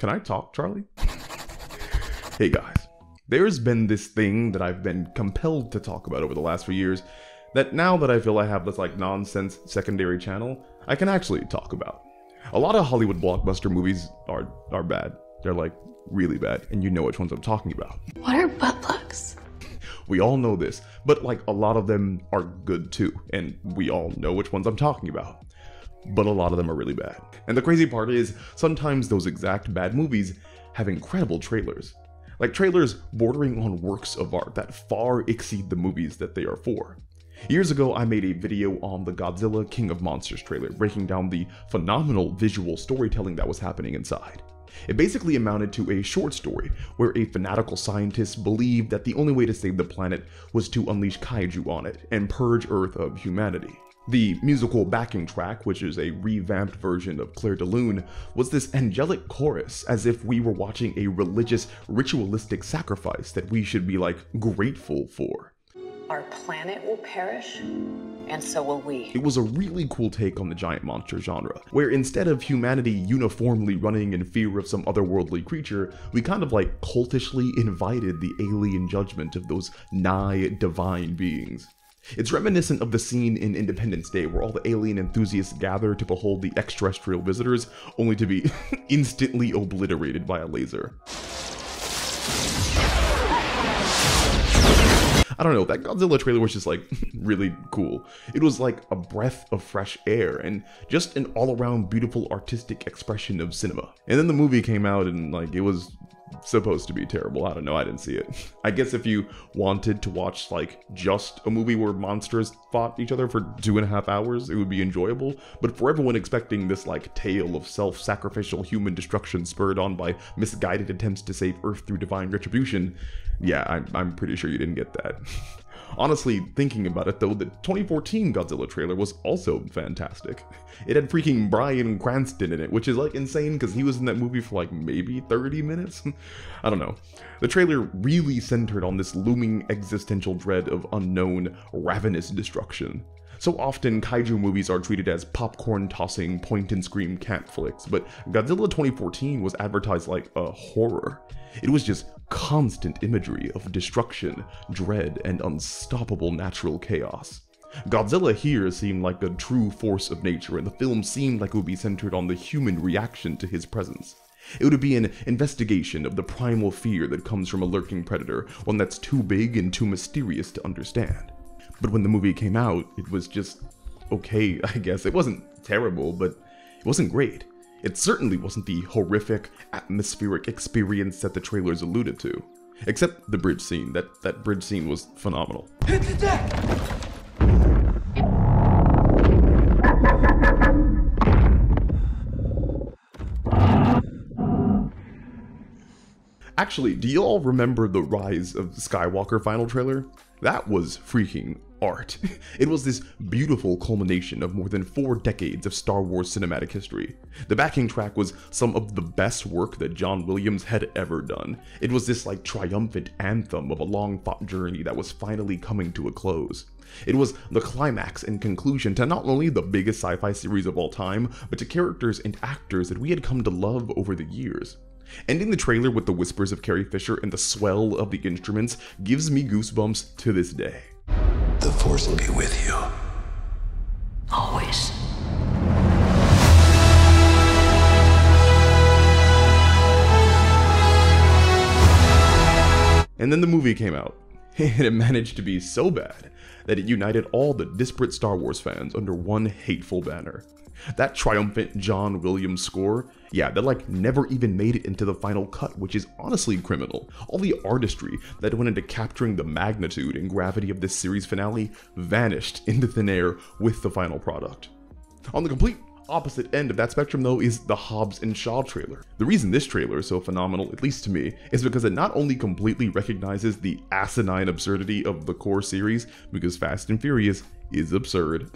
Can I talk, Charlie? Hey guys, there's been this thing that I've been compelled to talk about over the last few years that now that I feel I have this like nonsense secondary channel, I can actually talk about. A lot of Hollywood blockbuster movies are bad. They're like really bad, and you know which ones I'm talking about. What are butt plugs? We all know this, but like a lot of them are good too, and we all know which ones I'm talking about. But a lot of them are really bad. And the crazy part is, sometimes those exact bad movies have incredible trailers. Like trailers bordering on works of art that far exceed the movies that they are for. Years ago, I made a video on the Godzilla King of Monsters trailer, breaking down the phenomenal visual storytelling that was happening inside. It basically amounted to a short story where a fanatical scientist believed that the only way to save the planet was to unleash kaiju on it and purge Earth of humanity. The musical backing track, which is a revamped version of Clair de Lune, was this angelic chorus as if we were watching a religious, ritualistic sacrifice that we should be like grateful for. Our planet will perish, and so will we. It was a really cool take on the giant monster genre, where instead of humanity uniformly running in fear of some otherworldly creature, we kind of like cultishly invited the alien judgment of those nigh divine beings. It's reminiscent of the scene in Independence Day where all the alien enthusiasts gather to behold the extraterrestrial visitors, only to be instantly obliterated by a laser. I don't know, that Godzilla trailer was just like really cool. It was like a breath of fresh air and just an all-around beautiful artistic expression of cinema. And then the movie came out and like it was supposed to be terrible. I don't know, I didn't see it. I guess if you wanted to watch like just a movie where monsters fought each other for 2.5 hours, it would be enjoyable. But for everyone expecting this like tale of self-sacrificial human destruction spurred on by misguided attempts to save Earth through divine retribution, yeah, I'm pretty sure you didn't get that. Honestly, thinking about it though, the 2014 Godzilla trailer was also fantastic. It had freaking Bryan Cranston in it, which is like insane because he was in that movie for like maybe 30 minutes? I don't know. The trailer really centered on this looming existential dread of unknown, ravenous destruction. So often, kaiju movies are treated as popcorn-tossing, point-and-scream camp flicks, but Godzilla 2014 was advertised like a horror. It was just constant imagery of destruction, dread, and unstoppable natural chaos. Godzilla here seemed like a true force of nature, and the film seemed like it would be centered on the human reaction to his presence. It would be an investigation of the primal fear that comes from a lurking predator, one that's too big and too mysterious to understand. But when the movie came out, it was just okay, I guess. It wasn't terrible, but it wasn't great. It certainly wasn't the horrific, atmospheric experience that the trailers alluded to. Except the bridge scene. That bridge scene was phenomenal. Hit the deck! Actually, do y'all remember the Rise of Skywalker final trailer? That was freaking art. It was this beautiful culmination of more than 4 decades of Star Wars cinematic history. The backing track was some of the best work that John Williams had ever done. It was this like triumphant anthem of a long-fought journey that was finally coming to a close. It was the climax and conclusion to not only the biggest sci-fi series of all time, but to characters and actors that we had come to love over the years. Ending the trailer with the whispers of Carrie Fisher and the swell of the instruments gives me goosebumps to this day. The Force will be with you. Always. And then the movie came out, and it managed to be so bad that it united all the disparate Star Wars fans under one hateful banner. That triumphant John Williams score, yeah, that like never even made it into the final cut, which is honestly criminal. All the artistry that went into capturing the magnitude and gravity of this series finale vanished into thin air with the final product. On the complete opposite end of that spectrum though is the Hobs and Shaw trailer. The reason this trailer is so phenomenal, at least to me, is because it not only completely recognizes the asinine absurdity of the core series, because Fast and Furious is absurd.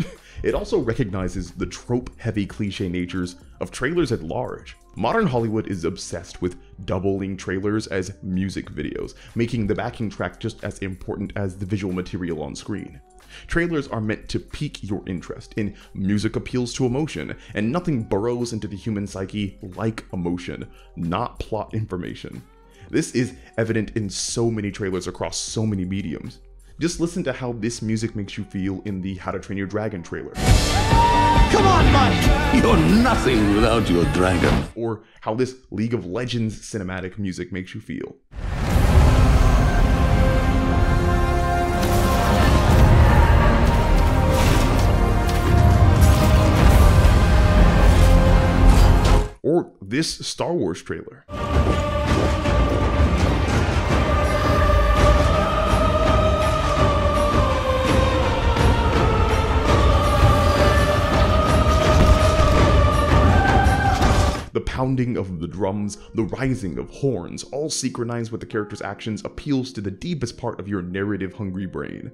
It also recognizes the trope-heavy cliche natures of trailers at large. Modern Hollywood is obsessed with doubling trailers as music videos, making the backing track just as important as the visual material on screen. Trailers are meant to pique your interest in music appeals to emotion, and nothing burrows into the human psyche like emotion, not plot information. This is evident in so many trailers across so many mediums. Just listen to how this music makes you feel in the How to Train Your Dragon trailer. Come on, buddy! You're nothing without your dragon. Or how this League of Legends cinematic music makes you feel. Or this Star Wars trailer. The pounding of the drums, the rising of horns, all synchronized with the character's actions, appeals to the deepest part of your narrative-hungry brain.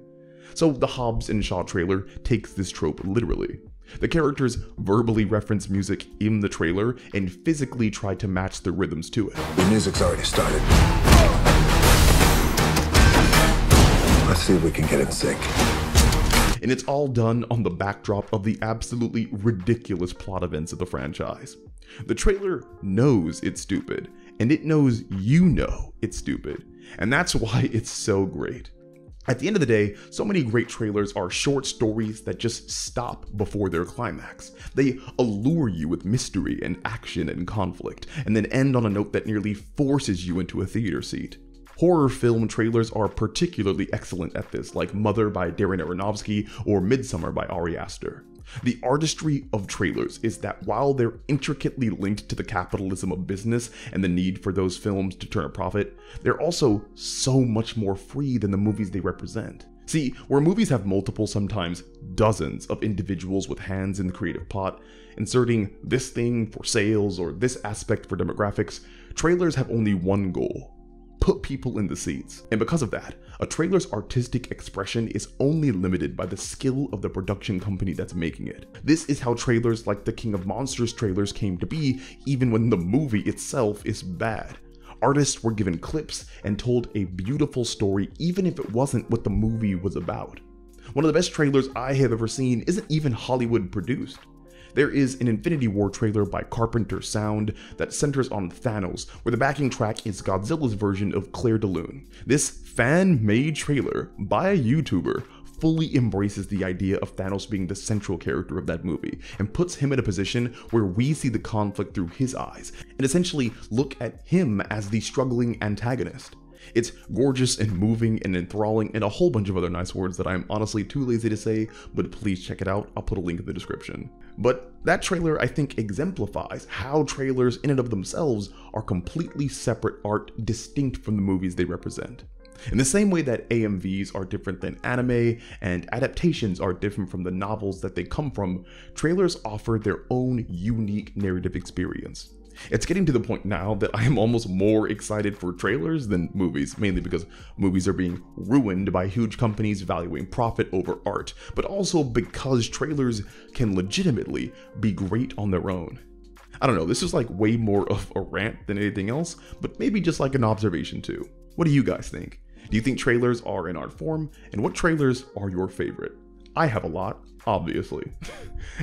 So the Hobbs and Shaw trailer takes this trope literally. The characters verbally reference music in the trailer and physically try to match the rhythms to it. The music's already started. Let's see if we can get it in sync. And it's all done on the backdrop of the absolutely ridiculous plot events of the franchise. The trailer knows it's stupid, and it knows you know it's stupid, and that's why it's so great. At the end of the day, so many great trailers are short stories that just stop before their climax. They allure you with mystery and action and conflict, and then end on a note that nearly forces you into a theater seat. Horror film trailers are particularly excellent at this, like Mother by Darren Aronofsky or Midsommar by Ari Aster. The artistry of trailers is that while they're intricately linked to the capitalism of business and the need for those films to turn a profit, they're also so much more free than the movies they represent. See, where movies have multiple, sometimes dozens of individuals with hands in the creative pot, inserting this thing for sales or this aspect for demographics, trailers have only one goal: put people in the seats. And because of that, a trailer's artistic expression is only limited by the skill of the production company that's making it. This is how trailers like the King of Monsters trailers came to be, even when the movie itself is bad. Artists were given clips and told a beautiful story even if it wasn't what the movie was about. One of the best trailers I have ever seen isn't even Hollywood produced. There is an Infinity War trailer by Carpenter Sound that centers on Thanos, where the backing track is Godzilla's version of Clair de Lune. This fan-made trailer by a YouTuber fully embraces the idea of Thanos being the central character of that movie and puts him in a position where we see the conflict through his eyes and essentially look at him as the struggling antagonist. It's gorgeous and moving and enthralling and a whole bunch of other nice words that I'm honestly too lazy to say, but please check it out. I'll put a link in the description. But that trailer, I think, exemplifies how trailers in and of themselves are completely separate art distinct from the movies they represent. In the same way that AMVs are different than anime and adaptations are different from the novels that they come from, trailers offer their own unique narrative experience. It's getting to the point now that I am almost more excited for trailers than movies, mainly because movies are being ruined by huge companies valuing profit over art, but also because trailers can legitimately be great on their own. I don't know, this is like way more of a rant than anything else, but maybe just like an observation too. What do you guys think? Do you think trailers are an art form? And what trailers are your favorite? I have a lot, obviously.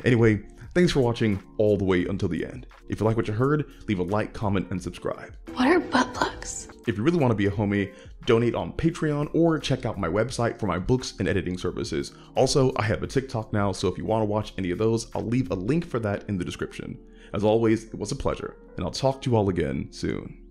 Anyway, thanks for watching all the way until the end. If you like what you heard, leave a like, comment, and subscribe. What are butt plugs? If you really want to be a homie, donate on Patreon or check out my website for my books and editing services. Also, I have a TikTok now, so if you want to watch any of those, I'll leave a link for that in the description. As always, it was a pleasure, and I'll talk to you all again soon.